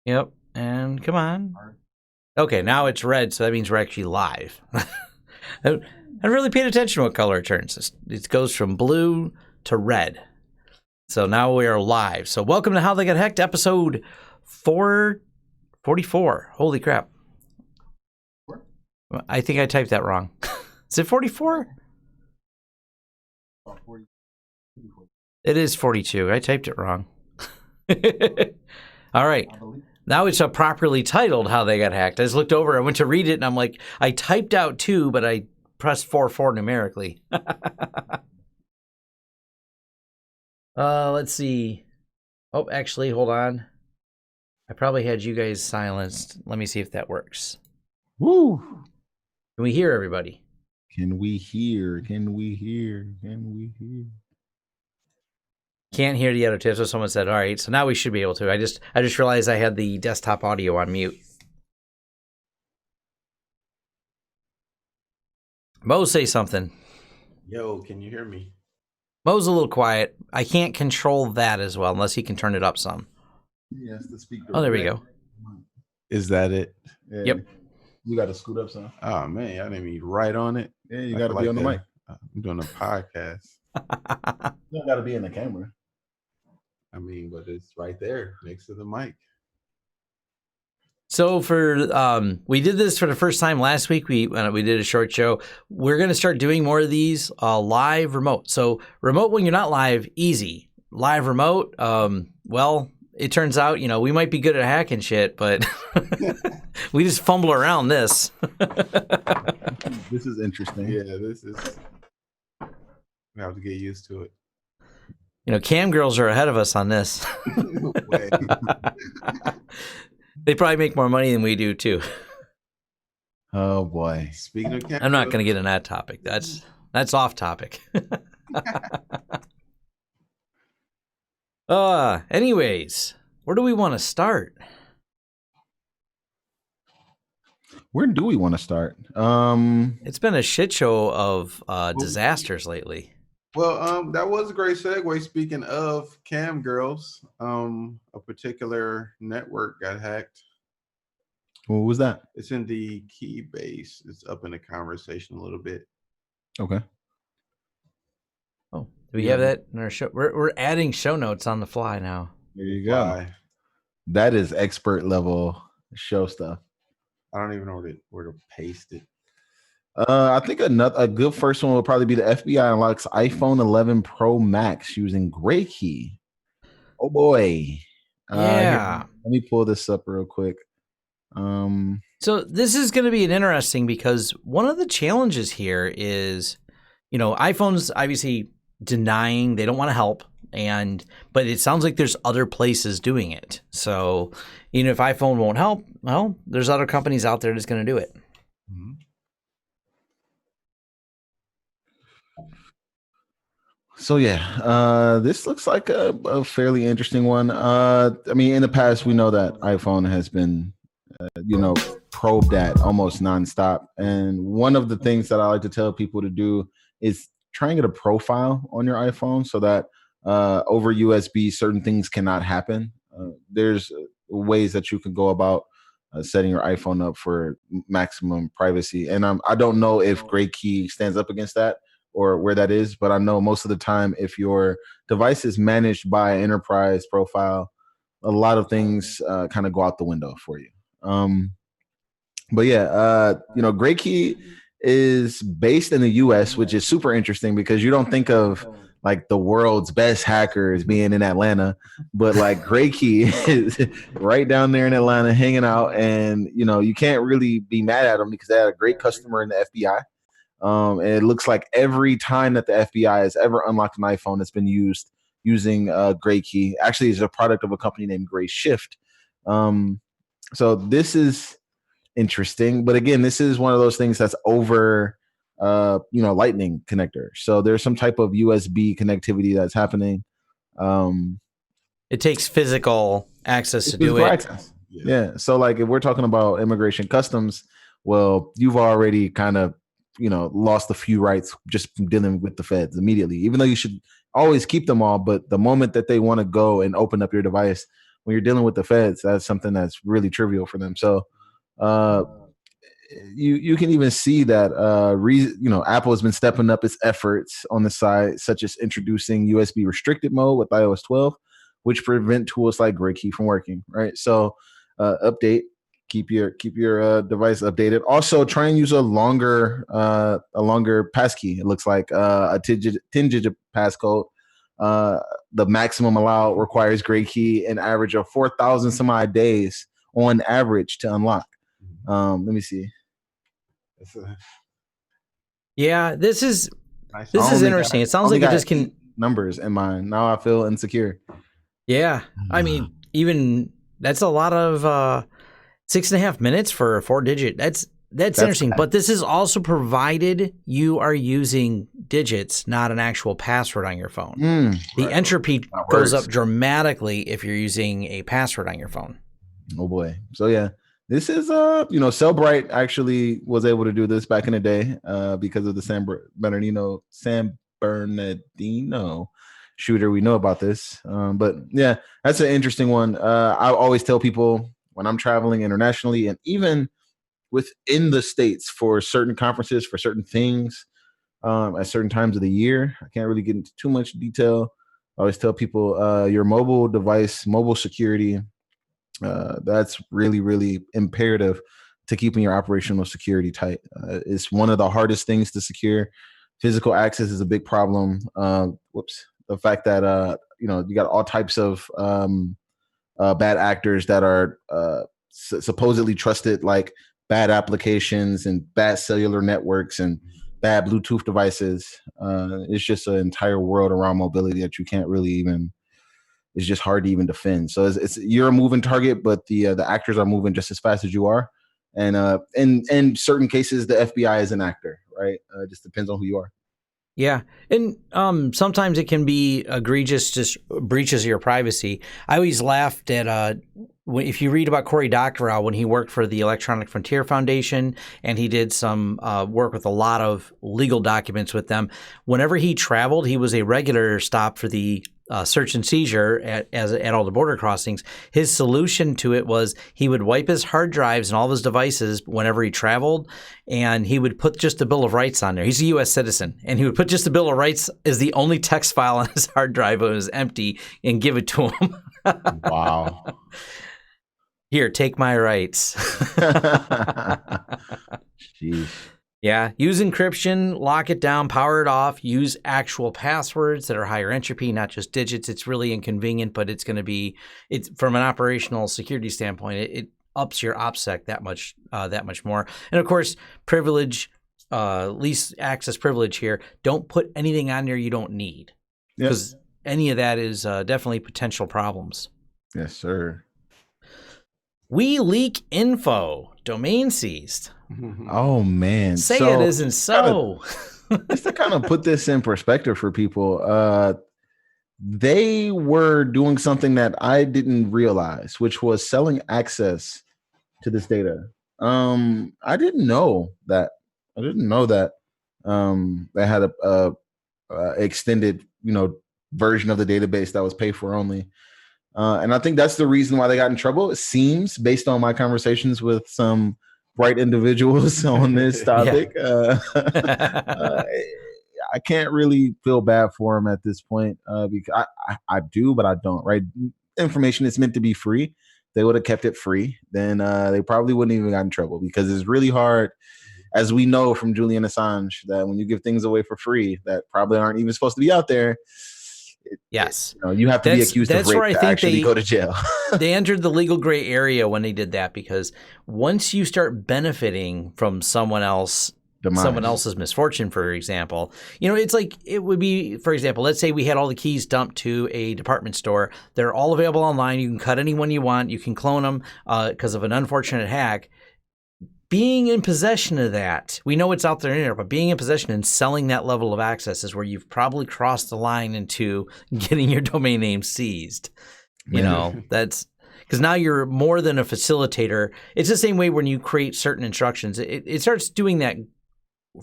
Yep. And come on. Okay, now it's red, so that means we're actually live. I really paid attention to what color it turns. It goes from blue to red. So now we are live. So welcome to How They Got Hacked, episode 444. Holy crap. I think I typed that wrong. Is it 44? It is 42. I typed it wrong. All right. Now it's a properly titled How They Got Hacked. I just looked over, I went to read it, and I'm like, I typed out 2, but I pressed 4 numerically. Let's see. Oh, actually, hold on. I probably had you guys silenced. Let me see if that works. Woo! Can we hear everybody? Can we hear? Can we hear? Can we hear? Can't hear the other two. So someone said, all right, so now we should be able to. I just realized I had the desktop audio on mute. Mo, say something. Yo, can you hear me? Mo's a little quiet. I can't control that as well unless he can turn it up some. Yes, the speaker. Oh, there we go. Is that it? Yeah. Yep. You got to scoot up some. Oh man, I didn't mean right on it. Yeah, you got to be on the mic. I'm doing a podcast. You don't got to be in the camera. I mean, but it's right there next to the mic. So for we did this for the first time last week. We did a short show. We're gonna start doing more of these live remote. So remote when you're not live, easy. Live remote, well, it turns out we might be good at hacking shit, but we just fumble around this. This is interesting. Yeah, this is. We have to get used to it. Cam girls are ahead of us on this. They probably make more money than we do too. Oh boy. Speaking of, I'm not going to get in that topic. That's off topic. Anyways, where do we want to start? Where do we want to start? It's been a shit show of disasters lately. Well, that was a great segue. Speaking of cam girls, a particular network got hacked. What was that? It's in the key base. It's up in the conversation a little bit. Okay. Oh, do we have that in our show? We're adding show notes on the fly now. There you go. That is expert level show stuff. I don't even know where to paste it. I think a good first one will probably be the FBI unlocks iPhone 11 Pro Max using Graykey. Oh boy. Yeah. Here, let me pull this up real quick. So this is going to be an interesting because one of the challenges here is, iPhone's obviously denying they don't want to help, but it sounds like there's other places doing it. So even if iPhone won't help, well, there's other companies out there that's going to do it. Mm-hmm. So yeah, this looks like a fairly interesting one. I mean, in the past, we know that iPhone has been, probed at almost nonstop. And one of the things that I like to tell people to do is try and get a profile on your iPhone so that over USB, certain things cannot happen. There's ways that you can go about setting your iPhone up for maximum privacy. And I don't know if Graykey stands up against that or where that is, but I know most of the time if your device is managed by an enterprise profile, a lot of things kind of go out the window for you. But yeah, Graykey is based in the US, which is super interesting because you don't think of like the world's best hackers being in Atlanta, but like Graykey is right down there in Atlanta hanging out, and you can't really be mad at them because they had a great customer in the FBI. And it looks like every time that the FBI has ever unlocked an iPhone, it's been used using Graykey. Actually, it's a product of a company named Grayshift. So this is interesting, but again, this is one of those things that's over, Lightning connector. So there's some type of USB connectivity that's happening. It takes physical access to do it. Access. Yeah. So like if we're talking about immigration customs, well, you've already kind of lost a few rights just from dealing with the feds immediately, even though you should always keep them all. But the moment that they want to go and open up your device, when you're dealing with the feds, that's something that's really trivial for them. So you can even see that Apple has been stepping up its efforts on the side, such as introducing USB restricted mode with iOS 12, which prevent tools like Graykey from working. Right. So update. Keep your device updated. Also, try and use a longer passkey. It looks like a 10-digit passcode. The maximum allowed requires Graykey an average of 4,000 some odd days on average to unlock. Let me see. Yeah, this is Nice. interesting. It sounds like it just can numbers in mind. Now I feel insecure. Yeah, I mean, even that's a lot of 6.5 minutes for a 4-digit. That's interesting. Bad. But this is also provided you are using digits, not an actual password on your phone. The entropy goes up dramatically if you're using a password on your phone. Oh boy. So yeah. This is, Cellbrite actually was able to do this back in the day because of the San Bernardino shooter. We know about this. But yeah, that's an interesting one. I always tell people when I'm traveling internationally and even within the States for certain conferences, for certain things at certain times of the year, I can't really get into too much detail. I always tell people your mobile device, mobile security, that's really, really imperative to keeping your operational security tight. It's one of the hardest things to secure. Physical access is a big problem. The fact that you got all types of bad actors that are supposedly trusted, like bad applications and bad cellular networks and bad Bluetooth devices. It's just an entire world around mobility that you can't really even. It's just hard to even defend. So it's you're a moving target, but the actors are moving just as fast as you are. And in certain cases, the FBI is an actor, right? It just depends on who you are. Yeah, and sometimes it can be egregious, just breaches of your privacy. I always laughed at if you read about Cory Doctorow when he worked for the Electronic Frontier Foundation and he did some work with a lot of legal documents with them. Whenever he traveled, he was a regular stop for the search and seizure at all the border crossings. His solution to it was he would wipe his hard drives and all of his devices whenever he traveled, and he would put just the Bill of Rights on there. He's a U.S. citizen, and he would put just the Bill of Rights as the only text file on his hard drive when it was empty and give it to him. Wow. Here, take my rights. Jeez. Yeah, use encryption, lock it down, power it off, use actual passwords that are higher entropy, not just digits. It's really inconvenient, but it's from an operational security standpoint, it ups your OPSEC that much more. And of course, privilege, least access privilege here. Don't put anything on there you don't need, because any of that is definitely potential problems. Yes, sir. WeLeakInfo, domain seized. Oh man! Say it isn't so. Just to kind of put this in perspective for people, they were doing something that I didn't realize, which was selling access to this data. I didn't know that. They had a extended, version of the database that was pay for only. And I think that's the reason why they got in trouble. It seems, based on my conversations with some bright individuals on this topic. I can't really feel bad for them at this point because I do, but I don't, right? Information is meant to be free. They would have kept it free. Then they probably wouldn't even got in trouble, because it's really hard, as we know from Julian Assange, that when you give things away for free that probably aren't even supposed to be out there, yes, you have to be accused of rape to actually go to jail. They entered the legal gray area when they did that, because once you start benefiting from someone else's misfortune, for example, it's like it would be, for example, let's say we had all the keys dumped to a department store. They're all available online. You can cut anyone you want. You can clone them because of an unfortunate hack. Being in possession of that, we know it's out there, but being in possession and selling that level of access is where you've probably crossed the line into getting your domain name seized. That's because now you're more than a facilitator. It's the same way when you create certain instructions. It starts doing that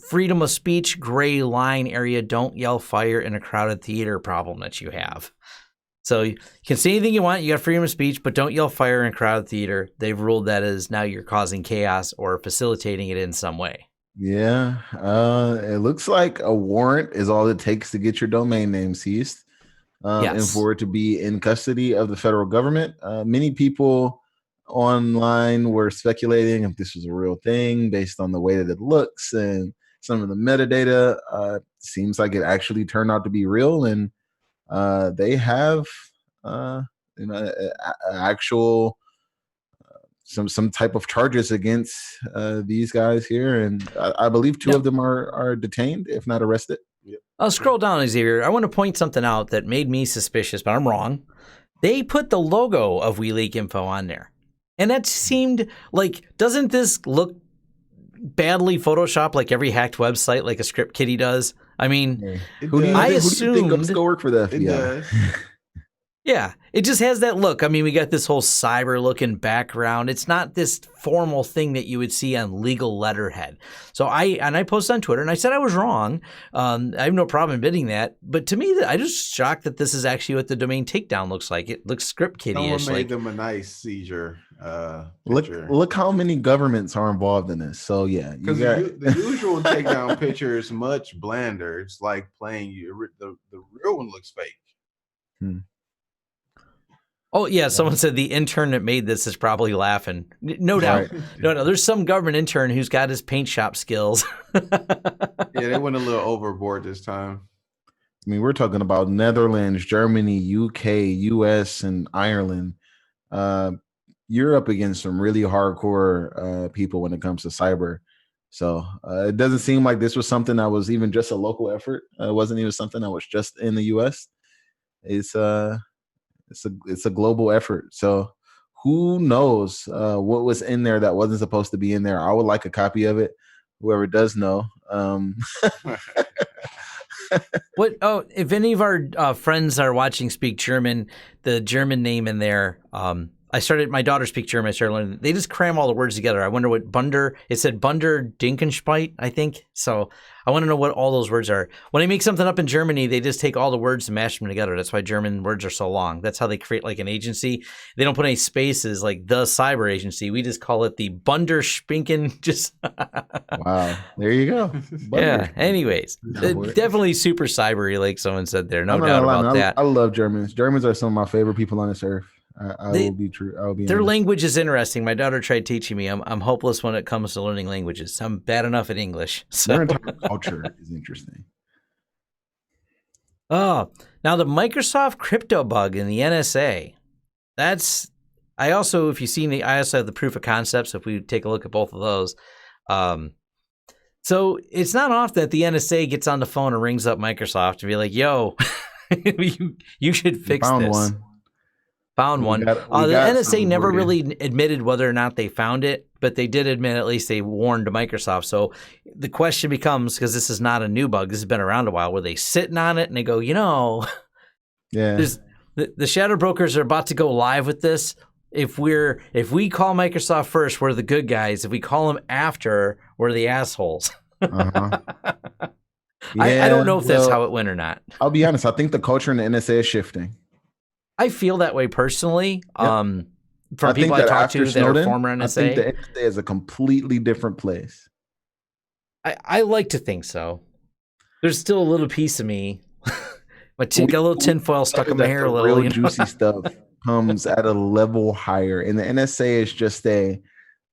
freedom of speech, gray line area, don't yell fire in a crowded theater problem that you have. So you can say anything you want. You got freedom of speech, but don't yell fire in crowded theater. They've ruled that as now you're causing chaos or facilitating it in some way. Yeah, it looks like a warrant is all it takes to get your domain name seized, and Yes. for it to be in custody of the federal government. Many people online were speculating if this was a real thing based on the way that it looks and some of the metadata. Seems like it actually turned out to be real, and they have actual some type of charges against these guys here, and I believe two of them are detained, if not arrested. Yep. I'll scroll down, Xavier. I want to point something out that made me suspicious, but I'm wrong. They put the logo of WeLeakInfo on there, and that seemed like, doesn't this look badly photoshopped like every hacked website, like a script kiddie does? I mean, who do you think goes to go work for the FBI? It does. Yeah, it just has that look. I mean, we got this whole cyber-looking background. It's not this formal thing that you would see on legal letterhead. So I posted on Twitter, and I said I was wrong. I have no problem admitting that. But to me, I just shocked that this is actually what the domain takedown looks like. It looks script kiddie-ish. Someone made them a nice seizure. Look how many governments are involved in this. So yeah, because the usual takedown picture is much blander. It's like playing the real one looks fake. Oh, yeah, someone said the intern that made this is probably laughing. No doubt. Right. No, there's some government intern who's got his paint shop skills. Yeah, they went a little overboard this time. I mean, we're talking about Netherlands, Germany, UK, US, and Ireland. You're up against some really hardcore people when it comes to cyber. So it doesn't seem like this was something that was even just a local effort. It wasn't even something that was just in the US. It's a global effort. So who knows what was in there that wasn't supposed to be in there? I would like a copy of it. Whoever does know. If any of our friends are watching speak German, the German name in there, my daughter speaks German. I started learning. They just cram all the words together. I wonder what it said Bunder Dinkenspeit, I think. So I want to know what all those words are. When I make something up in Germany, they just take all the words and mash them together. That's why German words are so long. That's how they create like an agency. They don't put any spaces like the cyber agency. We just call it the Bunder Spinken. Just wow. There you go. Yeah. Anyways, definitely super cybery, like someone said there. No doubt about that. I love Germans. Germans are some of my favorite people on this earth. I will be true. I will be. Their language is interesting. My daughter tried teaching me. I'm hopeless when it comes to learning languages. I'm bad enough at English. So. Their entire culture is interesting. Oh, now the Microsoft crypto bug in the NSA. I also have the proof of concepts. If we take a look at both of those, so it's not often that the NSA gets on the phone and rings up Microsoft to be like, "Yo, you should fix this." Found one. The NSA never really admitted whether or not they found it, but they did admit at least they warned Microsoft. So the question becomes, because this is not a new bug, this has been around a while, were they sitting on it and they go, yeah, the shadow brokers are about to go live with this. If we call Microsoft first, we're the good guys. If we call them after, we're the assholes. Uh-huh. I don't know if that's how it went or not. I'll be honest. I think the culture in the NSA is shifting. I feel that way personally. From people I talk to that are former NSA. I think the NSA is a completely different place. I like to think so. There's still a little piece of me. Got a little tinfoil stuck in my hair a little. Real juicy stuff comes at a level higher. And the NSA is just a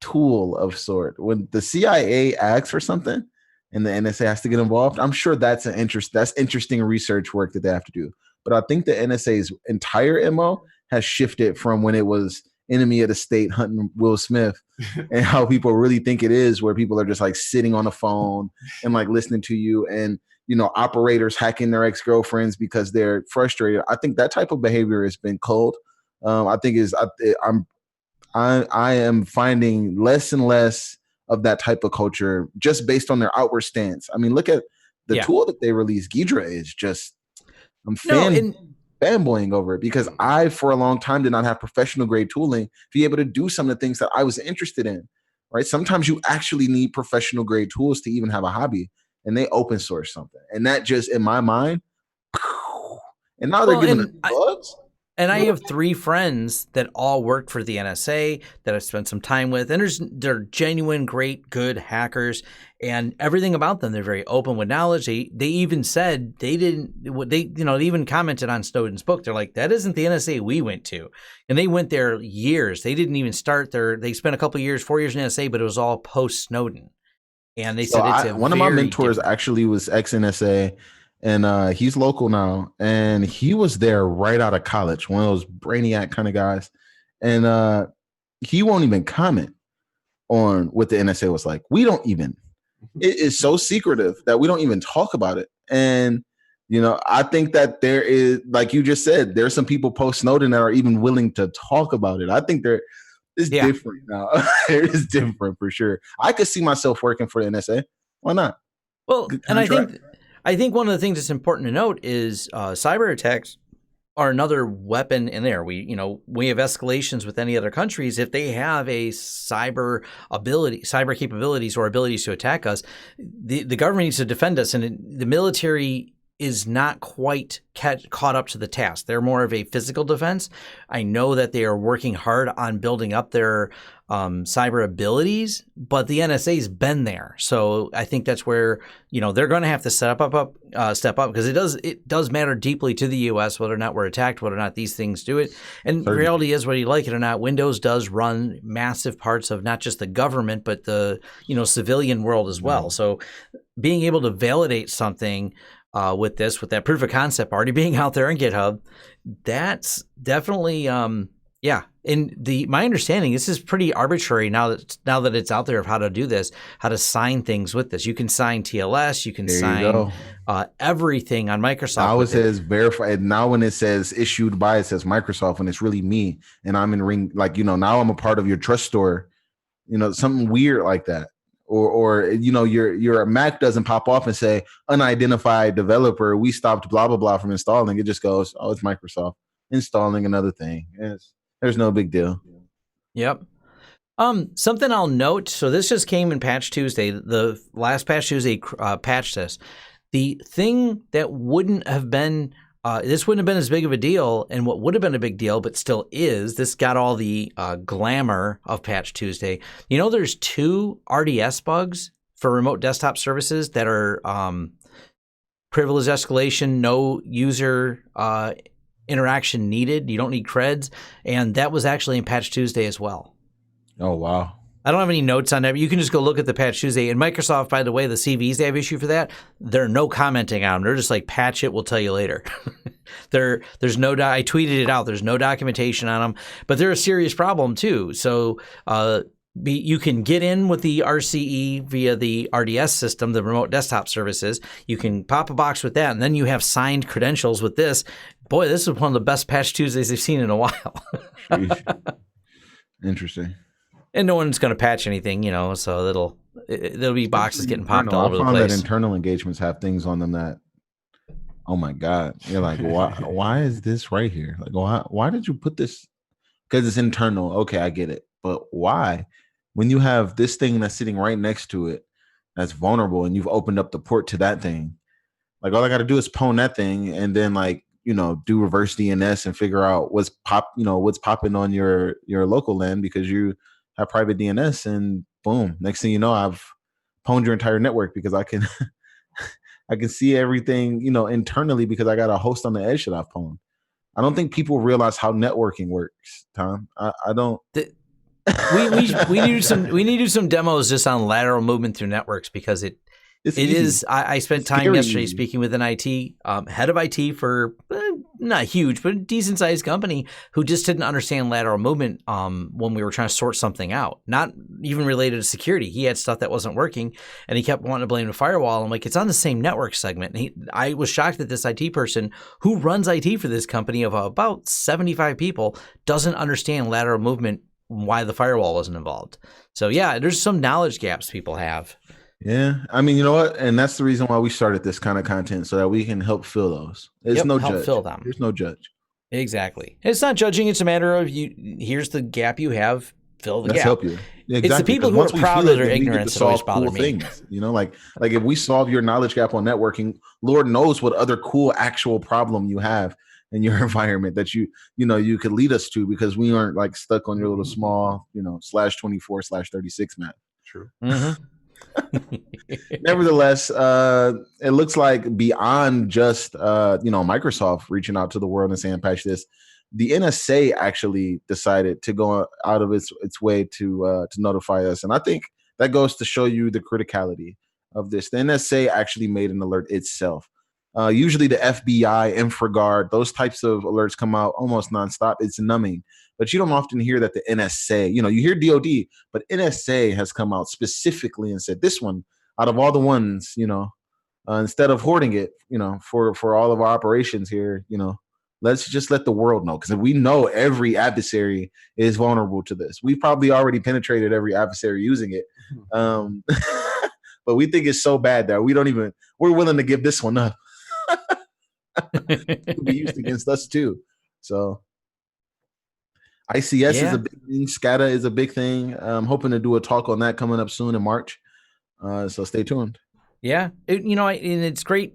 tool of sort. When the CIA asks for something and the NSA has to get involved, I'm sure that's interesting research work that they have to do. But I think the NSA's entire MO has shifted from when it was enemy of the state hunting Will Smith and how people really think it is, where people are just like sitting on the phone and like listening to you, and operators hacking their ex-girlfriends because they're frustrated. I think that type of behavior has been culled. I am finding less and less of that type of culture just based on their outward stance. I mean, look at the tool that they released. Ghidra is just. I'm fanboying over it because I, for a long time, did not have professional grade tooling to be able to do some of the things that I was interested in, right? Sometimes you actually need professional grade tools to even have a hobby, and they open source something. And that just, in my mind, and now they're giving us bugs. And I have 3 friends that all work for the NSA that I've spent some time with, and they're genuine, great, good hackers, and everything about them. They're very open with knowledge. They even said they even commented on Snowden's book. They're like, that isn't the NSA we went to, and they went there years. They didn't even start there. They spent a couple of years, 4 years in NSA, but it was all post Snowden. And they said one of my mentors actually was ex-NSA. And he's local now, and he was there right out of college, one of those brainiac kind of guys. And he won't even comment on what the NSA was like. We don't even. It is so secretive that we don't even talk about it. And, I think that there is, like you just said, there's some people post Snowden that are even willing to talk about it. I think it's different now. It is different for sure. I could see myself working for the NSA. Why not? Well, and I think one of the things that's important to note is cyber attacks are another weapon in there. We have escalations with any other countries. If they have a cyber capabilities or abilities to attack us, the government needs to defend us, and the military is not quite caught up to the task. They're more of a physical defense. I know that they are working hard on building up their cyber abilities, but the NSA's been there. So I think that's where, they're going to have to step up because it does matter deeply to the U.S. whether or not we're attacked, whether or not these things do it. And the reality is, whether you like it or not, Windows does run massive parts of not just the government, but the, civilian world as well. So being able to validate something with that proof of concept already being out there in GitHub, that's definitely, And my understanding, this is pretty arbitrary now that it's out there of how to do this, how to sign things with this. You can sign TLS, you can sign everything on Microsoft. Now it says verified. Now when it says issued by, it says Microsoft, and it's really me, and I'm in ring. Now I'm a part of your trust store. Something weird like that. Or your Mac doesn't pop off and say unidentified developer. We stopped blah blah blah from installing. It just goes, oh, it's Microsoft installing another thing. There's no big deal. Yep. Something I'll note. So this just came in Patch Tuesday. The last Patch Tuesday patched this. The thing that wouldn't have been this wouldn't have been as big of a deal, and what would have been a big deal, but still is, this got all the glamour of Patch Tuesday. There's 2 RDS bugs for remote desktop services that are privilege escalation, no user interaction needed. You don't need creds, and that was actually in Patch Tuesday as well. Oh, wow. I don't have any notes on that. You can just go look at the Patch Tuesday. And Microsoft, by the way, the CVs they have issued for that, they're no commenting on them. They're just like, patch it, we'll tell you later. There's no I tweeted it out. There's no documentation on them. But they're a serious problem too. So you can get in with the RCE via the RDS system, the remote desktop services. You can pop a box with that, and then you have signed credentials with this. Boy, this is one of the best Patch Tuesdays they've seen in a while. Interesting. And no one's going to patch anything, so there'll be boxes getting popped all over the place. I found that internal engagements have things on them that, oh my God, you're like, why is this right here? Like, why did you put this? Because it's internal. Okay, I get it. But why? When you have this thing that's sitting right next to it, that's vulnerable, and you've opened up the port to that thing, like all I got to do is pwn that thing, and then do reverse DNS and figure out what's popping on your local LAN because you have private DNS, and boom, next thing you know, I've pwned your entire network because I can see everything, internally because I got a host on the edge that I've pwned. I don't think people realize how networking works, Tom. I don't. We need to do some demos just on lateral movement through networks because it is. I spent time yesterday speaking with an IT head of IT for not huge, but a decent sized company who just didn't understand lateral movement when we were trying to sort something out, not even related to security. He had stuff that wasn't working, and he kept wanting to blame the firewall. I'm like, it's on the same network segment. And I was shocked that this IT person who runs IT for this company of about 75 people doesn't understand lateral movement, why the firewall wasn't involved. So yeah, there's some knowledge gaps people have. Yeah, I mean, you know what? And that's the reason why we started this kind of content, so that we can help fill those. There's no judge. Fill them. There's no judge. Exactly. It's not judging. It's a matter of here's the gap you have. Fill the gap. Let's help you. Yeah, exactly. It's the people who are proud of their ignorance that always bother me. Things, like if we solve your knowledge gap on networking, Lord knows what other cool actual problem you have in your environment that you could lead us to, because we aren't like stuck on your little small, /24/36 map. True. Nevertheless, it looks like beyond just Microsoft reaching out to the world and saying patch this, the NSA actually decided to go out of its way to notify us, and I think that goes to show you the criticality of this. The NSA actually made an alert itself. Usually the FBI, InfraGard, those types of alerts come out almost nonstop. It's numbing. But you don't often hear that the NSA, you hear DOD, but NSA has come out specifically and said this one, out of all the ones, instead of hoarding it, for all of our operations here, let's just let the world know. Because we know every adversary is vulnerable to this. We've probably already penetrated every adversary using it. But we think it's so bad that we're willing to give this one up. To be used against us too. So ICS is a big thing. SCADA is a big thing. I'm hoping to do a talk on that coming up soon in March. So stay tuned. Yeah, and it's great.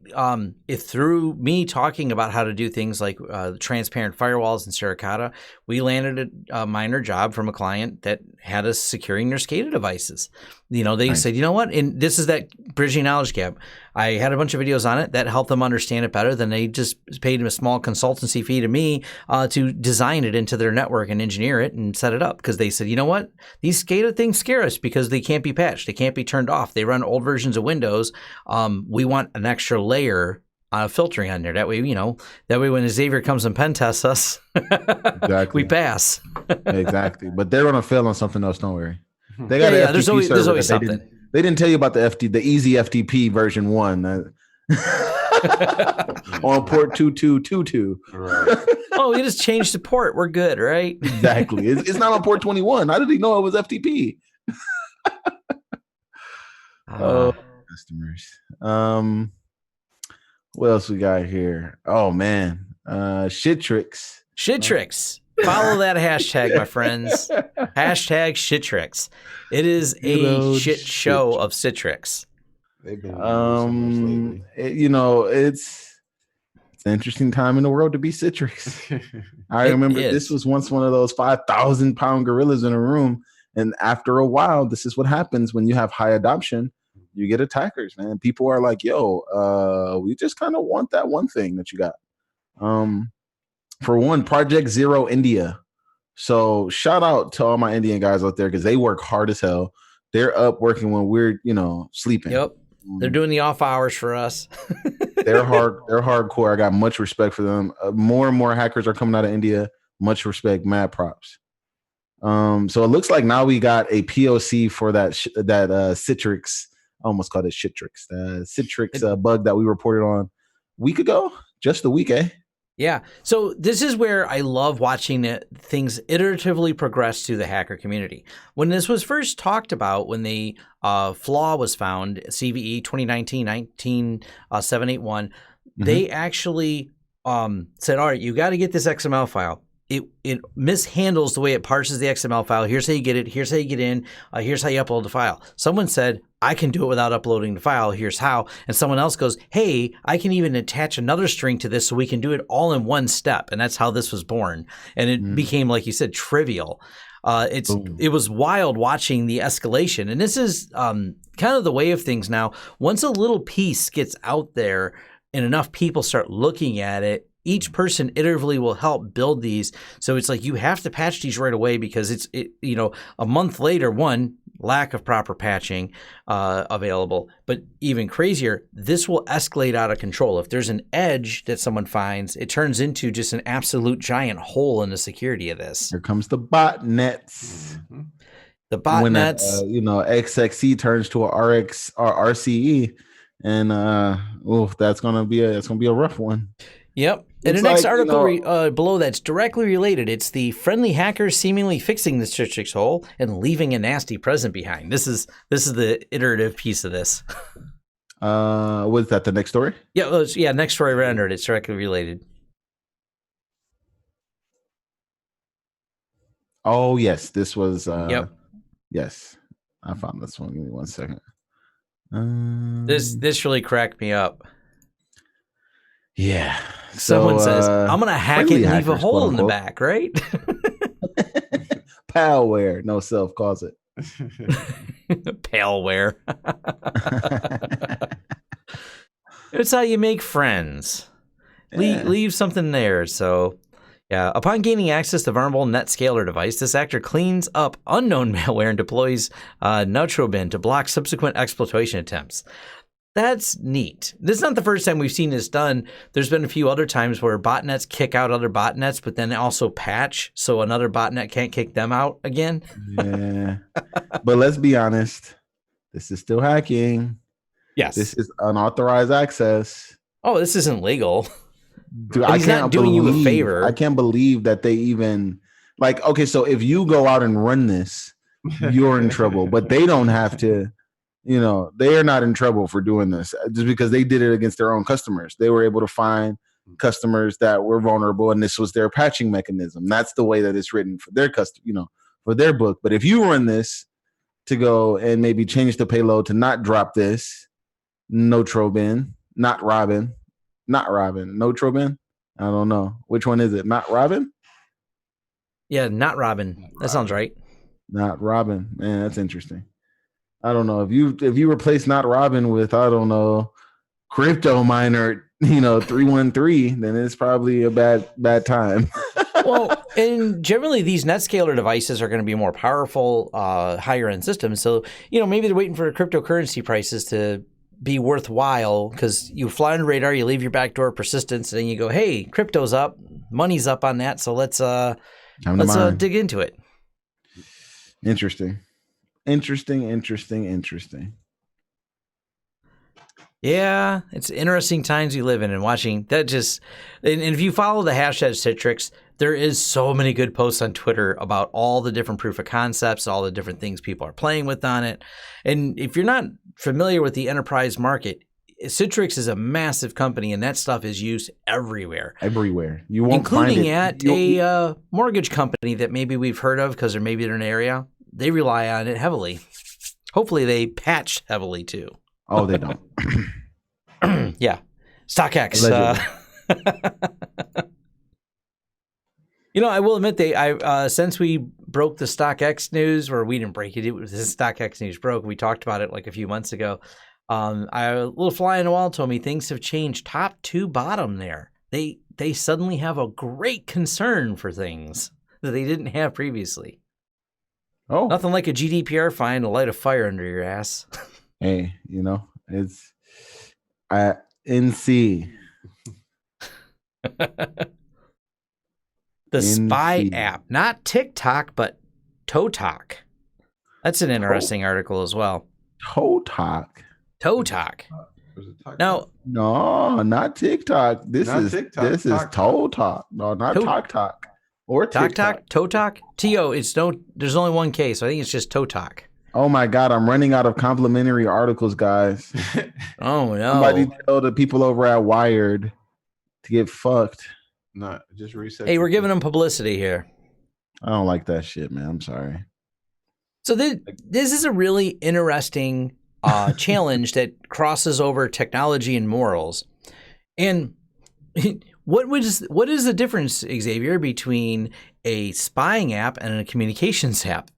If through me talking about how to do things like transparent firewalls and Suricata, we landed a minor job from a client that had us securing their SCADA devices. They said, you know what? And this is that bridging knowledge gap. I had a bunch of videos on it that helped them understand it better. Than they just paid them a small consultancy fee to me to design it into their network and engineer it and set it up. Because they said, you know what? These SCADA things scare us because they can't be patched. They can't be turned off. They run old versions of Windows. We want an extra layer of filtering on there. That way, when Xavier comes and pen tests us, we pass. Exactly. But they're going to fail on something else. Don't worry. They got there's always something. They didn't tell you about the easy FTP version 1 on port 2222. Right. Oh, we just changed the port. We're good, right? Exactly. It's not on port 21. How did he know it was FTP? Customers. What else we got here? Oh man, Citrix. Follow that hashtag, my friends. Hashtag Citrix. It is a shit show of Citrix. They've been it's an interesting time in the world to be Citrix. I remember this was once one of those 5,000-pound gorillas in a room, and after a while, this is what happens when you have high adoption. You get attackers, man. People are like, yo, we just kind of want that one thing that you got. For one, Project Zero India. So shout out to all my Indian guys out there because they work hard as hell. They're up working when we're, sleeping. Yep. They're doing the off hours for us. They're hardcore. I got much respect for them. More and more hackers are coming out of India. Much respect. Mad props. So it looks like now we got a POC for that Citrix. I almost called it Citrix. Citrix bug that we reported on a week ago. Just a week, eh? Yeah. So this is where I love watching things iteratively progress through the hacker community. When this was first talked about, when the flaw was found, CVE 2019-19781, they actually said, all right, you got to get this XML file. It mishandles the way it parses the XML file. Here's how you get it. Here's how you get in. Here's how you upload the file. Someone said, I can do it without uploading the file. Here's how. And someone else goes, hey, I can even attach another string to this so we can do it all in one step. And that's how this was born. And it became, like you said, trivial. It was wild watching the escalation. And this is kind of the way of things now. Once a little piece gets out there and enough people start looking at it, each person iteratively will help build these. So it's like you have to patch these right away because a month later, one, lack of proper patching available. But even crazier, this will escalate out of control. If there's an edge that someone finds, it turns into just an absolute giant hole in the security of this. Here comes the botnets. The botnets. When XXE turns to a RX or RCE, and that's gonna be a rough one. Yep. And the next article below that's directly related. It's the friendly hackers seemingly fixing the Citrix hole and leaving a nasty present behind. This is the iterative piece of this. Was that the next story? Yeah, next story rendered. It's directly related. Oh yes, this was. Yep. Yes, I found this one. Give me 1 second. This really cracked me up. Yeah. Someone says, I'm going to hack it and leave a hackers, hole in the quote, back, right? Palware, no self calls it. Paleware. It's how you make friends. Leave something there. So, yeah. Upon gaining access to vulnerable NetScaler device, this actor cleans up unknown malware and deploys Neutrobin to block subsequent exploitation attempts. That's neat. This is not the first time we've seen this done. There's been a few other times where botnets kick out other botnets, but then also patch so another botnet can't kick them out again. Yeah. But let's be honest. This is still hacking. Yes. This is unauthorized access. Oh, this isn't legal. Dude, he's not doing you a favor. I can't believe that they even okay, so if you go out and run this, you're in trouble, but they don't have to, they are not in trouble for doing this just because they did it against their own customers. They were able to find customers that were vulnerable, and this was their patching mechanism. That's the way that it's written for their for their book. But if you run this to go and maybe change the payload to not drop this, Neutrobin, not Robin, Neutrobin. I don't know. Which one is it? Not Robin? Yeah, not Robin. That sounds right. Not Robin. Man, that's interesting. I don't know. If you replace not Robin with, I don't know, crypto miner, 313, then it's probably a bad time. Well, and generally these NetScaler devices are going to be more powerful, higher end systems. So, maybe they're waiting for cryptocurrency prices to be worthwhile because you fly on the radar, you leave your backdoor persistence, and then you go, hey, crypto's up, money's up on that, so let's dig into it. Interesting. Yeah, it's interesting times we live in, and watching that just, and if you follow the hashtag Citrix, there is so many good posts on Twitter about all the different proof of concepts, all the different things people are playing with on it. And if you're not familiar with the enterprise market, Citrix is a massive company, and that stuff is used everywhere. You won't including find it. At a mortgage company that maybe we've heard of because they're maybe in an area. They rely on it heavily. Hopefully they patch heavily too. Oh, they don't. Yeah. StockX. I will admit since we broke the StockX news, or we didn't break it, it was the StockX news broke. We talked about it like a few months ago. A little fly on the wall told me things have changed top to bottom there. They suddenly have a great concern for things that they didn't have previously. Oh, nothing like a GDPR fine to light a fire under your ass. Hey, it's NC. The spy app, not TikTok, but ToTok. That's an interesting article as well. ToTok. Now, no, not TikTok. This is ToTok. No, not TokTok or TikTok. ToTok. There's only one case. So I think it's just ToTok. Oh my God, I'm running out of complimentary articles, guys. Oh no! Somebody tell the people over at Wired to get fucked. No, just reset. Hey, we're giving them publicity here. I don't like that shit, man. I'm sorry. So this is a really interesting challenge that crosses over technology and morals. And what is the difference, Xavier, between a spying app and a communications app?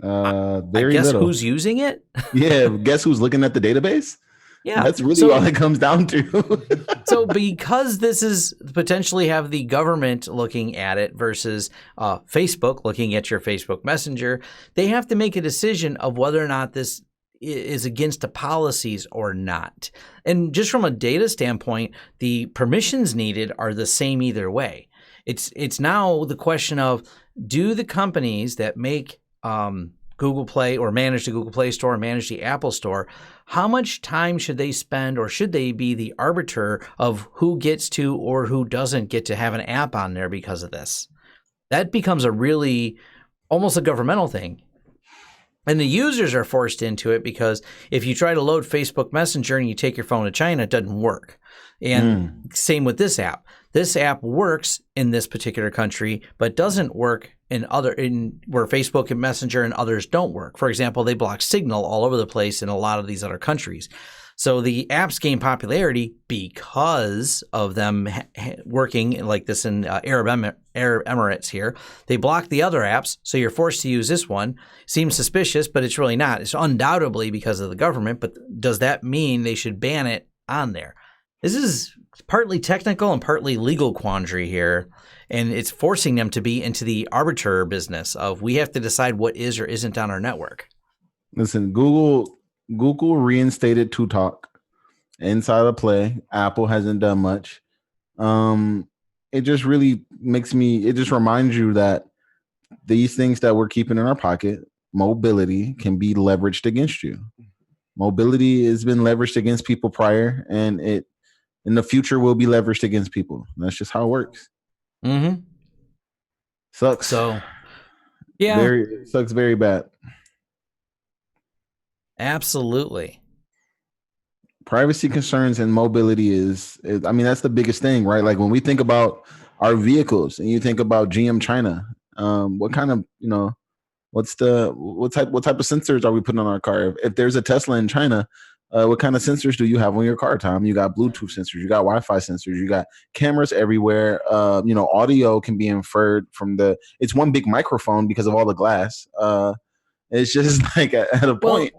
Very guess little. Who's using it? Yeah, guess who's looking at the database? Yeah, that's really all it comes down to. So because this is potentially have the government looking at it versus Facebook looking at your Facebook Messenger, they have to make a decision of whether or not this is against the policies or not. And just from a data standpoint, the permissions needed are the same either way. It's now the question of, do the companies that make Google Play or manage the Google Play Store or manage the Apple Store, how much time should they spend, or should they be the arbiter of who gets to or who doesn't get to have an app on there because of this? That becomes a really almost a governmental thing. And the users are forced into it because if you try to load Facebook Messenger and you take your phone to China, it doesn't work. And same with this app. this app works in this particular country, but doesn't work in where Facebook and Messenger and others don't work. For example, they block Signal all over the place in a lot of these other countries. So the apps gain popularity because of them working like this in Arab Emirates here. They block the other apps, so you're forced to use this one. Seems suspicious, but it's really not. It's undoubtedly because of the government, but does that mean they should ban it on there? This is partly technical and partly legal quandary here, and it's forcing them to be into the arbiter business of we have to decide what is or isn't on our network. Listen, Google reinstated ToTok inside of Play. Apple hasn't done much. It just really it just reminds you that these things that we're keeping in our pocket, mobility, can be leveraged against you. Mobility has been leveraged against people prior, and it in the future will be leveraged against people. That's just how it works. Mm-hmm. Sucks. So, yeah. Sucks very bad. Absolutely. Privacy concerns and mobility is I mean, that's the biggest thing, right? Like when we think about our vehicles and you think about GM China, what kind of, what type of sensors are we putting on our car? If there's a Tesla in China, what kind of sensors do you have on your car, Tom? You got Bluetooth sensors, you got Wi-Fi sensors, you got cameras everywhere. Audio can be inferred from it's one big microphone because of all the glass. It's just like at a point.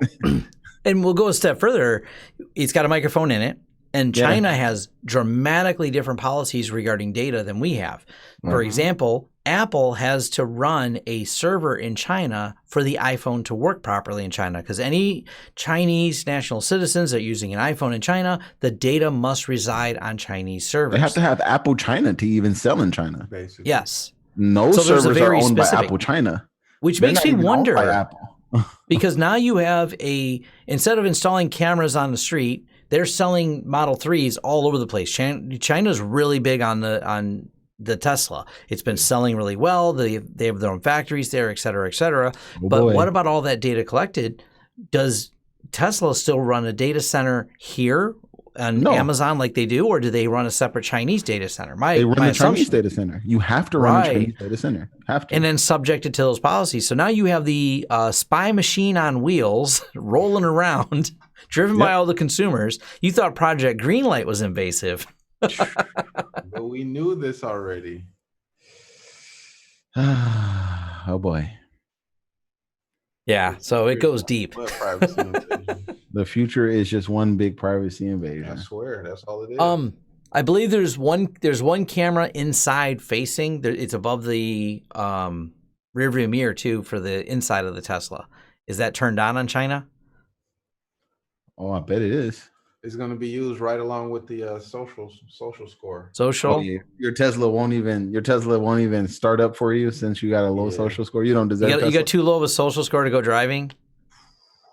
And we'll go a step further. It's got a microphone in it, and China has dramatically different policies regarding data than we have. For example, Apple has to run a server in China for the iPhone to work properly in China, because any Chinese national citizens that are using an iPhone in China, the data must reside on Chinese servers. They have to have Apple China to even sell in China. Basically. Yes. No servers are owned by Apple China. Which makes me wonder, because now you have instead of installing cameras on the street, they're selling Model 3s all over the place. China's really big on the Tesla. It's been selling really well. They have their own factories there, et cetera, et cetera. But what about all that data collected? Does Tesla still run a data center here on Amazon like they do, or do they run a separate Chinese data center? They run the Chinese data center. You have to run the Chinese data center. Have to. And then subjected to those policies. So now you have the spy machine on wheels rolling around, driven by all the consumers. You thought Project Greenlight was invasive. But we knew this already. Oh, boy. Yeah, so it goes deep. The future is just one big privacy invasion. I swear, that's all it is. I believe there's one camera inside facing. It's above the rearview mirror too for the inside of the Tesla. Is that turned on China? Oh, I bet it is. It's going to be used right along with the social score. Social. Oh, yeah. Your Tesla won't even start up for you since you got a low social score. You don't deserve. You got too low of a social score to go driving.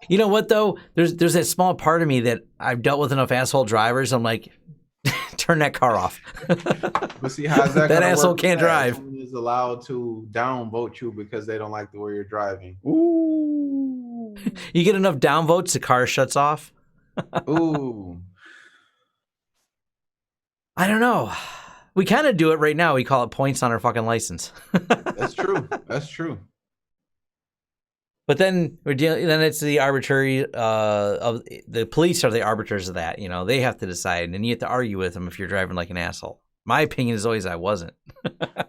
You know what though? There's that small part of me that I've dealt with enough asshole drivers. I'm like, turn that car off. But see, how's that? That asshole can't drive. Someone is allowed to downvote you because they don't like the way you're driving. Ooh. You get enough downvotes, the car shuts off. Ooh. I don't know. We kind of do it right now. We call it points on our fucking license. That's true. That's true. But then then it's the arbitrary of the police are the arbiters of that. They have to decide, and you have to argue with them if you're driving like an asshole. My opinion is always I wasn't.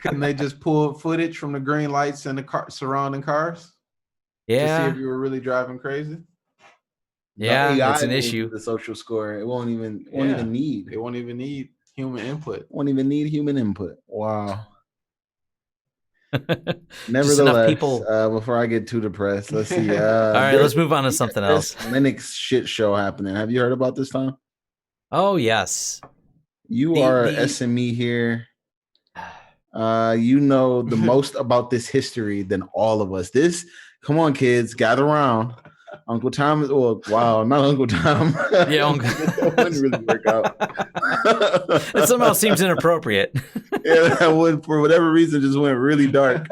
Couldn't they just pull footage from the green lights and the surrounding cars? Yeah. To see if you were really driving crazy? Yeah, that's an issue. The social score, it won't even need. It won't even need human input. Won't even need human input. Wow. Nevertheless, people. Before I get too depressed, let's see. All right, let's move on to something else. Linux shit show happening. Have you heard about this, Tom? Oh yes. You are an SME here. You know the most about this history than all of us. Come on, kids, gather around. Uncle Tom is, not Uncle Tom. Yeah, Uncle. That wouldn't really work out. It somehow seems inappropriate. Yeah, that would, for whatever reason, just went really dark.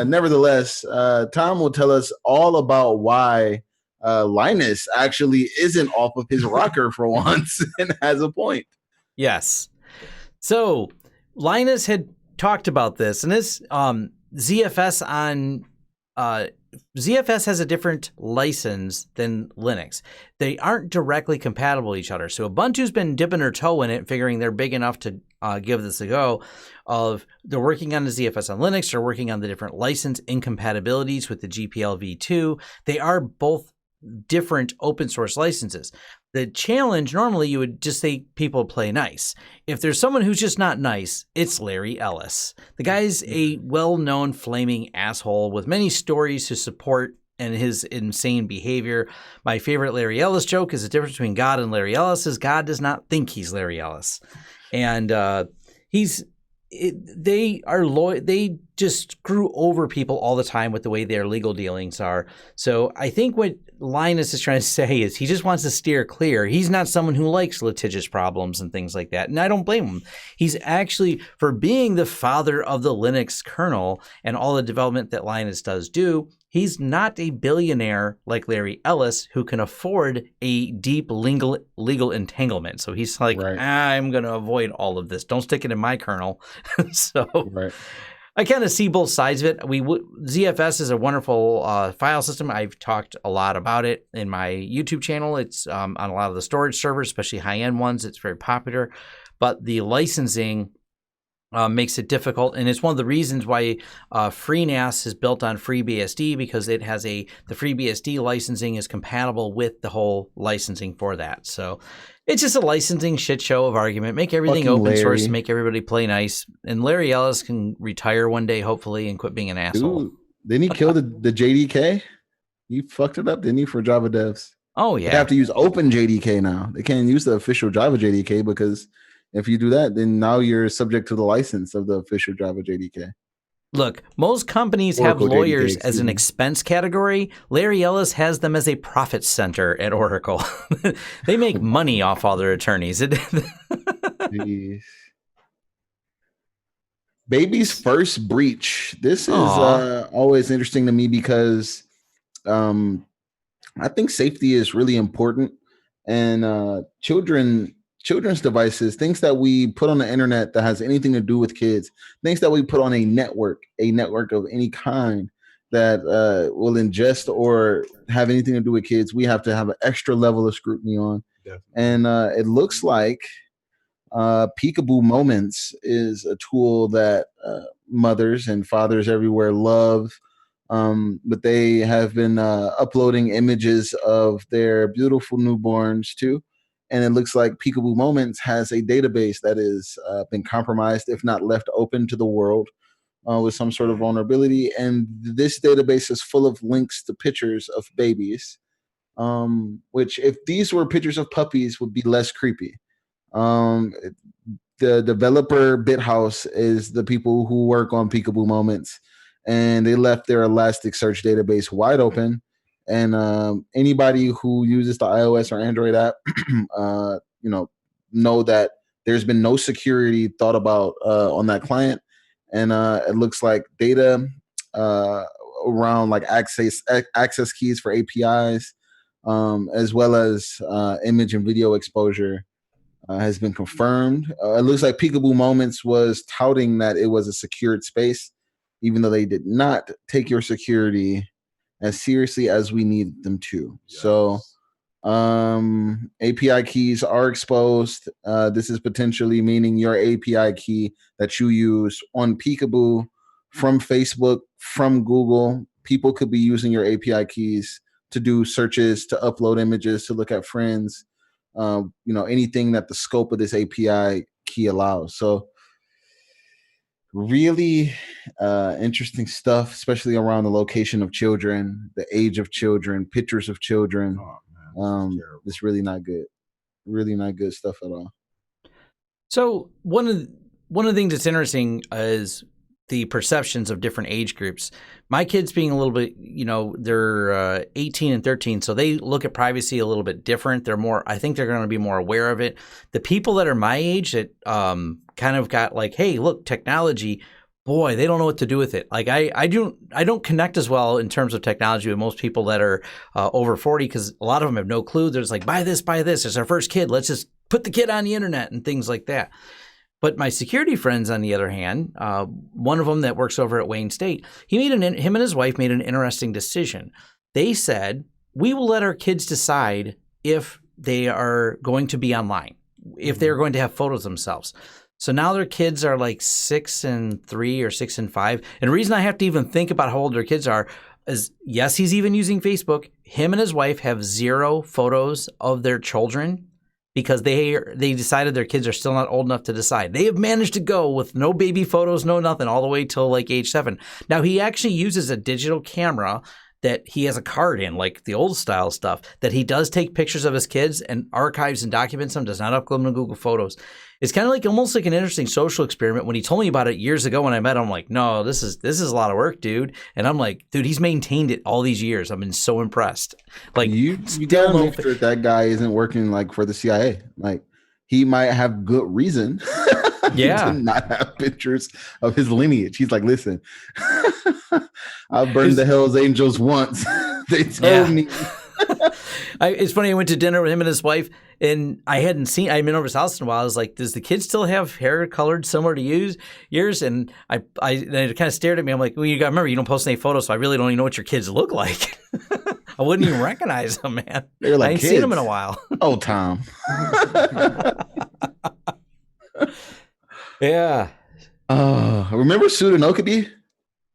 Nevertheless, Tom will tell us all about why Linus actually isn't off of his rocker for once and has a point. Yes. So Linus had talked about this, and this ZFS on ZFS has a different license than Linux. They aren't directly compatible with each other. So Ubuntu's been dipping their toe in it, figuring they're big enough to give this a go. They're working on the ZFS on Linux. They're working on the different license incompatibilities with the GPL v2. They are both different open source licenses. The challenge, normally you would just say people play nice. If there's someone who's just not nice, it's Larry Ellis. The guy's a well-known flaming asshole with many stories to support and his insane behavior. My favorite Larry Ellis joke is the difference between God and Larry Ellis is God does not think he's Larry Ellis. And they just screw over people all the time with the way their legal dealings are. So I think what Linus is trying to say is he just wants to steer clear. He's not someone who likes litigious problems and things like that. And I don't blame him. He's actually, for being the father of the Linux kernel and all the development that Linus does do, he's not a billionaire like Larry Ellis who can afford a deep legal entanglement. So he's like, right. I'm going to avoid all of this. Don't stick it in my kernel. So right. I kind of see both sides of it. ZFS is a wonderful file system. I've talked a lot about it in my YouTube channel. It's on a lot of the storage servers, especially high-end ones. It's very popular. But the licensing makes it difficult, and it's one of the reasons why FreeNAS is built on FreeBSD, because it has the FreeBSD licensing is compatible with the whole licensing for that. So it's just a licensing shit show of argument. Make everything fucking open source, make everybody play nice, and Larry Ellis can retire one day, hopefully, and quit being an asshole. Dude, didn't he kill the JDK? He fucked it up, didn't he, for Java devs? Oh yeah, they have to use Open JDK now. They can't use the official Java JDK because if you do that, then now you're subject to the license of the official Java JDK. Look, most companies Oracle have lawyers JDK, as an expense category. Larry Ellis has them as a profit center at Oracle. They make money off all their attorneys. Baby's first breach. This is always interesting to me because I think safety is really important. And children's devices, things that we put on the internet that has anything to do with kids, things that we put on a network of any kind that will ingest or have anything to do with kids, we have to have an extra level of scrutiny on. Definitely. And it looks like Peekaboo Moments is a tool that mothers and fathers everywhere love. But they have been uploading images of their beautiful newborns too. And it looks like Peekaboo Moments has a database that has been compromised, if not left open to the world with some sort of vulnerability. And this database is full of links to pictures of babies, which if these were pictures of puppies would be less creepy. The developer BitHouse is the people who work on Peekaboo Moments, and they left their Elasticsearch database wide open. And anybody who uses the iOS or Android app, know that there's been no security thought about on that client. And it looks like data around like access keys for APIs, as well as image and video exposure has been confirmed. It looks like Peekaboo Moments was touting that it was a secured space, even though they did not take your security as seriously as we need them to. Yes. So API keys are exposed. This is potentially meaning your API key that you use on Peekaboo from Facebook, from Google. People could be using your API keys to do searches, to upload images, to look at friends, anything that the scope of this API key allows. So really interesting stuff, especially around the location of children, the age of children, pictures of children. Oh, man, it's really not good. Really not good stuff at all. So one of the things that's interesting is the perceptions of different age groups. My kids being a little bit, they're 18 and 13, so they look at privacy a little bit different. I think they're going to be more aware of it. The people that are my age that kind of got like, hey, look, technology, boy, they don't know what to do with it. Like I don't connect as well in terms of technology with most people that are over 40, because a lot of them have no clue. There's like, buy this, it's our first kid. Let's just put the kid on the internet and things like that. But my security friends, on the other hand, one of them that works over at Wayne State, him and his wife made an interesting decision. They said, we will let our kids decide if they are going to be online, if they're going to have photos themselves. So now their kids are like 6 and 3 or 6 and 5. And the reason I have to even think about how old their kids are is, yes, he's even using Facebook. Him and his wife have 0 photos of their children, because they decided their kids are still not old enough to decide. They have managed to go with no baby photos, no nothing, all the way till like age 7. Now, he actually uses a digital camera that he has a card in, like the old style stuff, that he does take pictures of his kids and archives and documents them, does not upload them to Google Photos. It's kind of like almost like an interesting social experiment. When he told me about it years ago when I met him, I'm like, no, this is a lot of work, dude. And I'm like, dude, he's maintained it all these years. I've been so impressed. Like, you gotta make sure that guy isn't working like for the CIA. Like, he might have good reason to not have pictures of his lineage. He's like, listen, I burned the Hells Angels once. They told me. It's funny. I went to dinner with him and his wife, and I hadn't been over his house in a while. I was like, does the kid still have hair colored similar to yours? And they kind of stared at me. I'm like, well, you got to remember, you don't post any photos, so I really don't even know what your kids look like. I wouldn't even recognize them, man. They're like, I ain't seen them in a while. Oh, Tom. Yeah. Remember Pseudonokadi?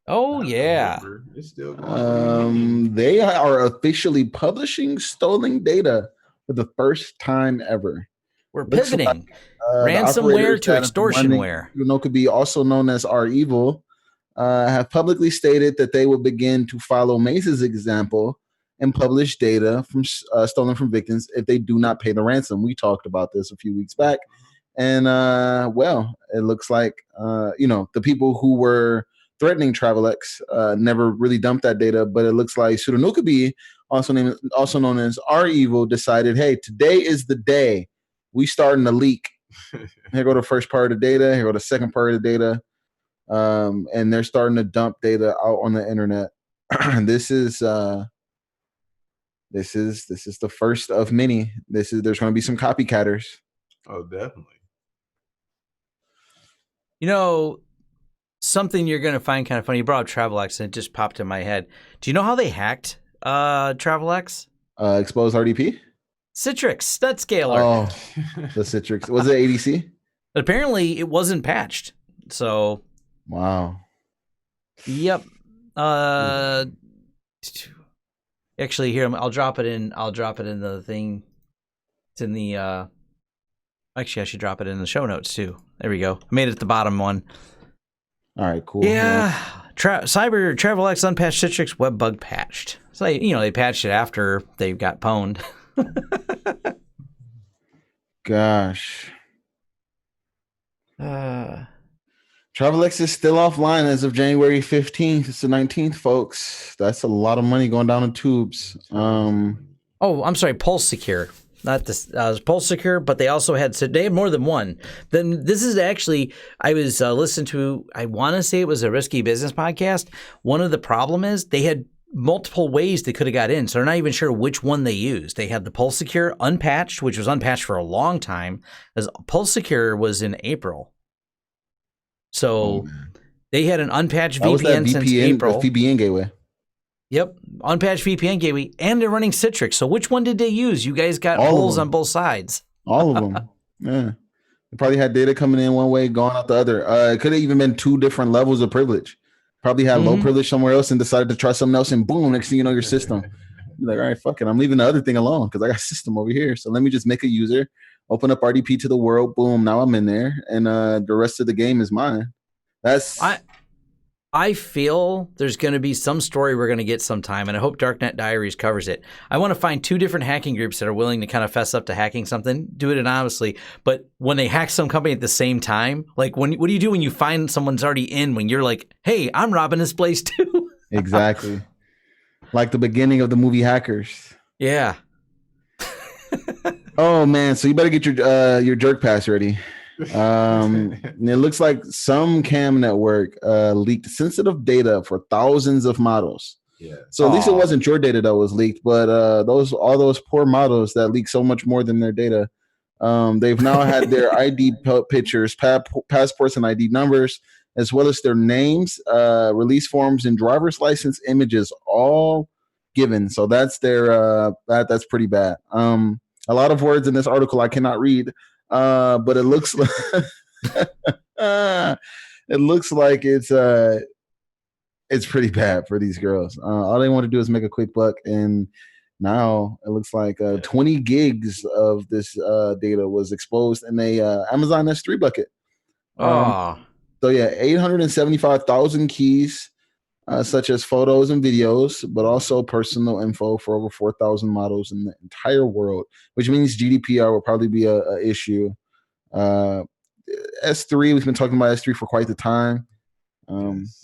Oh, yeah. It's still going. They are officially publishing stolen data for the first time ever. We're pivoting ransomware to extortionware. Pseudonokadi, also known as R Evil, have publicly stated that they will begin to follow Mace's example and publish data from stolen from victims if they do not pay the ransom. We talked about this a few weeks back. And, well, it looks like, the people who were threatening TravelX never really dumped that data, but it looks like Pseudonokadi, also known as R Evil, decided, hey, today is the day we starting to leak. Here go the first part of the data. Here go the second part of the data. And they're starting to dump data out on the internet. This is the first of many. There's going to be some copycatters. Oh, definitely. Something you're going to find kind of funny. You brought up TravelX, and it just popped in my head. Do you know how they hacked TravelX? Exposed RDP? Citrix, Scaler. Oh, the Citrix. Was it ADC? Apparently, it wasn't patched. So, wow. Yep. Actually, here I'll drop it in. I'll drop it in the thing. It's in the. Actually, I should drop it in the show notes too. There we go. I made it the bottom one. All right, cool. Yeah. Cyber TravelX unpatched Citrix web bug patched. So they patched it after they got pwned. Gosh. TravelX is still offline as of January 15th. It's the 19th, folks. That's a lot of money going down the tubes. Oh, I'm sorry, Pulse Secure. Not this Pulse Secure, but they also had more than one. Then this is actually, I was listening to, I want to say it was a Risky Business podcast. One of the problem is they had multiple ways they could have got in, so they're not even sure which one they used. They had the Pulse Secure unpatched, which was unpatched for a long time, as Pulse Secure was in April. So they had an unpatched VPN since April. VPN gateway. Yep, unpatched VPN gateway, and they're running Citrix. So which one did they use? You guys got holes on both sides. All of them. Yeah. They probably had data coming in one way, going out the other. It could have even been 2 different levels of privilege. Probably had low privilege somewhere else and decided to try something else, and boom, next thing you know, your system. You're like, all right, fuck it. I'm leaving the other thing alone because I got a system over here. So let me just make a user, open up RDP to the world, boom, now I'm in there, and the rest of the game is mine. I feel there's going to be some story we're going to get sometime, and I hope Darknet Diaries covers it. I want to find 2 different hacking groups that are willing to kind of fess up to hacking something, do it anonymously, but when they hack some company at the same time, like what do you do when you find someone's already in when you're like, hey, I'm robbing this place too? Exactly. Like the beginning of the movie Hackers. Yeah. Oh, man. So you better get your jerk pass ready. It looks like some cam network leaked sensitive data for thousands of models. Yeah. So at least it wasn't your data that was leaked, but all those poor models that leak so much more than their data They've now had their ID pictures, passports, and ID numbers, as well as their names, release forms, and driver's license images, all given. So that's their that's pretty bad. A lot of words in this article I cannot read, but it looks like it looks like it's pretty bad for these girls. All they want to do is make a quick buck, and now it looks like 20 gigs of this data was exposed in a Amazon S3 bucket. So yeah, 875,000 keys, such as photos and videos, but also personal info for over 4,000 models in the entire world, which means GDPR will probably be a issue. S3, we've been talking about S3 for quite the time.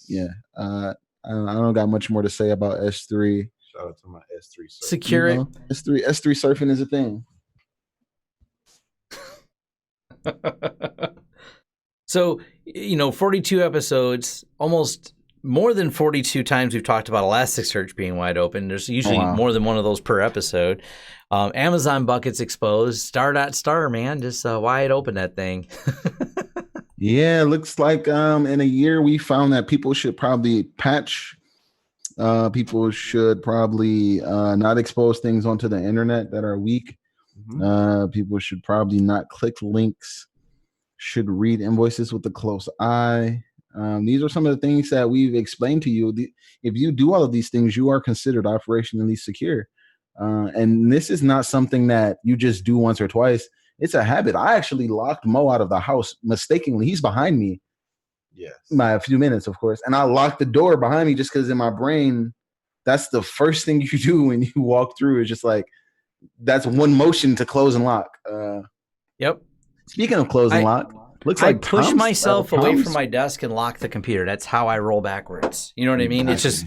Yeah, I don't got much more to say about S3. Shout out to my S3 surfing. Secure it. S3 surfing is a thing. So, 42 episodes, almost more than 42 times we've talked about Elasticsearch being wide open. There's usually more than one of those per episode. Amazon buckets exposed, star, man, just wide open that thing. Yeah, it looks like in a year we found that people should probably patch. People should probably not expose things onto the internet that are weak. People should probably not click links. Should read invoices with a close eye. These are some of the things that we've explained to you. If you do all of these things, you are considered operationally secure. And this is not something that you just do once or twice. It's a habit. I actually locked Mo out of the house mistakenly. He's behind me. Yes. By a few minutes, of course. And I locked the door behind me just because in my brain, that's the first thing you do when you walk through. Is just like, that's one motion to close and lock. Yep. Speaking of close and lock, looks like I push myself away from my desk and lock the computer. That's how I roll backwards. You know what I mean? It's just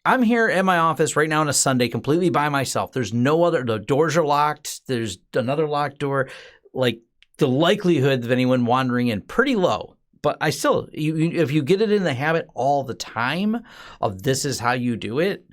I'm here at my office right now on a Sunday completely by myself. There's no other, the doors are locked. There's another locked door. Like the likelihood of anyone wandering in pretty low. But I still, if you get it in the habit all the time of this is how you do it,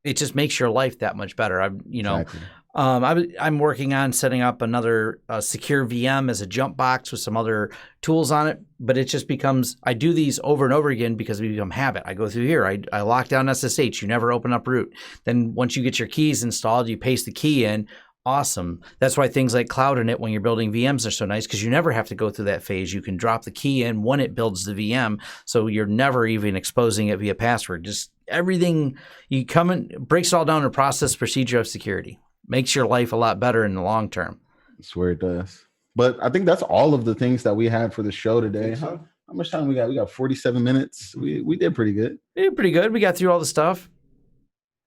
it just makes your life that much better. Exactly. I'm working on setting up another secure VM as a jump box with some other tools on it, but it just becomes, I do these over and over again because we become habit. I go through here, I lock down SSH, you never open up root. Then once you get your keys installed, you paste the key in. Awesome. That's why things like Cloud Init when you're building VMs are so nice because you never have to go through that phase. You can drop the key in when it builds the VM, so you're never even exposing it via password. Just everything, you come in, breaks it all down to process, procedure of security. Makes your life a lot better in the long term. I swear it does. But I think that's all of the things that we had for the show today. How much time we got? We got 47 minutes. We did pretty good. We did pretty good. We got through all the stuff.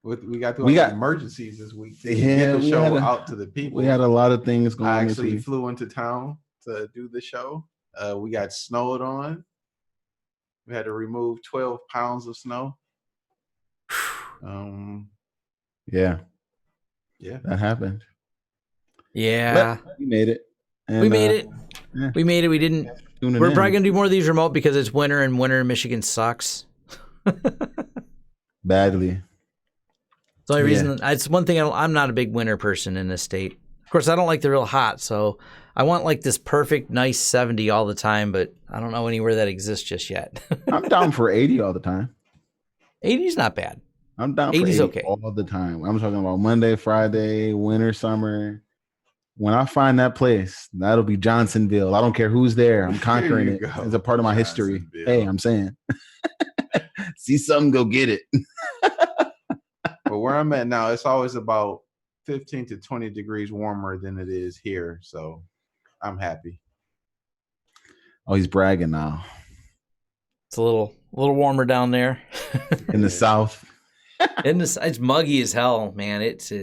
We got through emergencies this week. Get the show out to the people. We had a lot of things going on. I actually flew into town to do the show. We got snowed on. We had to remove 12 pounds of snow. Yeah. Yeah, that happened. Yeah, but we made it. And, we made it. Yeah. We made it. We didn't. We're probably gonna do more of these remote because it's winter, and winter in Michigan sucks. Badly. It's the only reason. It's one thing. I'm not a big winter person in this state. Of course, I don't like the real hot, so I want like this perfect, nice 70 all the time. But I don't know anywhere that exists just yet. I'm down for 80 all the time. 80 is not bad. I'm down for 80 okay. All the time. I'm talking about Monday, Friday, winter, summer. When I find that place, that'll be Johnsonville. I don't care who's there. I'm conquering it. It's a part of my history. Hey, I'm saying. See something, go get it. But where I'm at now, it's always about 15 to 20 degrees warmer than it is here. So I'm happy. Oh, he's bragging now. It's a little warmer down there. In the south. It's muggy as hell, man. It's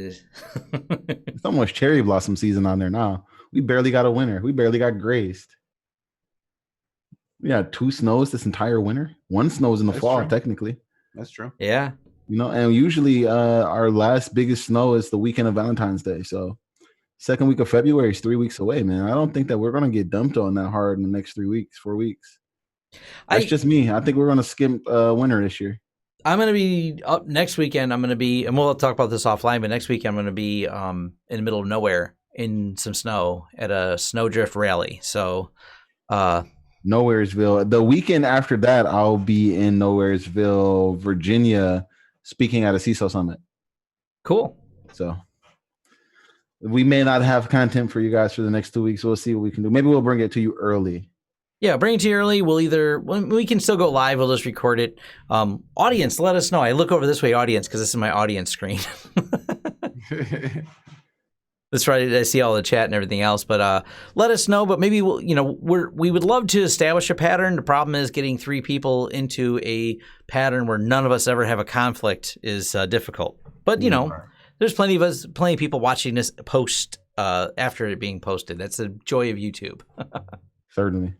almost cherry blossom season on there now. We barely got a winter. We barely got grazed. We had 2 snows this entire winter. 1 snows in the fall, technically. That's true. Yeah. And usually our last biggest snow is the weekend of Valentine's Day. So second week of February is 3 weeks away, man. I don't think that we're going to get dumped on that hard in the next 4 weeks. That's just me. I think we're going to skip winter this year. I'm going to be up next weekend. I'm going to be, and we'll talk about this offline, but next weekend I'm going to be in the middle of nowhere in some snow at a snowdrift rally. So, Nowheresville. The weekend after that, I'll be in Nowheresville, Virginia, speaking at a CISO summit. Cool. So we may not have content for you guys for the next 2 weeks. We'll see what we can do. Maybe we'll bring it to you early. Yeah, bring it to you early. We can still go live. We'll just record it. Audience, let us know. I look over this way, audience, because this is my audience screen. That's right. I see all the chat and everything else, but let us know. But maybe we would love to establish a pattern. The problem is getting 3 people into a pattern where none of us ever have a conflict is difficult. But there's plenty of people watching this post after it being posted. That's the joy of YouTube. Certainly.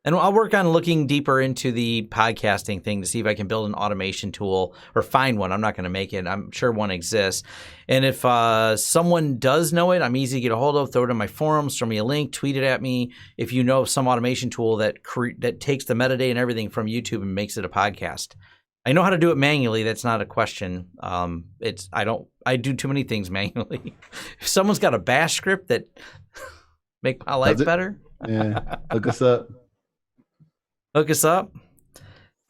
And I'll work on looking deeper into the podcasting thing to see if I can build an automation tool or find one. I'm not going to make it. I'm sure one exists. And if someone does know it, I'm easy to get a hold of. Throw it in my forums, throw me a link, tweet it at me. If you know some automation tool that takes the metadata and everything from YouTube and makes it a podcast. I know how to do it manually. That's not a question. I do too many things manually. If someone's got a bash script that make my life better. Yeah. Look us up. Hook us up.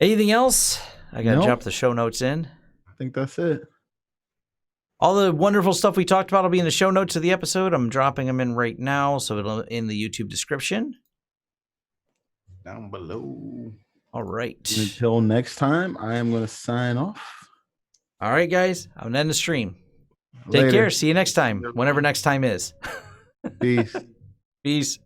Anything else? I got to jump the show notes in. I think that's it. All the wonderful stuff we talked about will be in the show notes of the episode. I'm dropping them in right now, so it'll in the YouTube description. Down below. All right. Until next time, I am going to sign off. All right, guys. I'm going to end the stream. Later. Take care. See you next time, whenever next time is. Peace. Peace.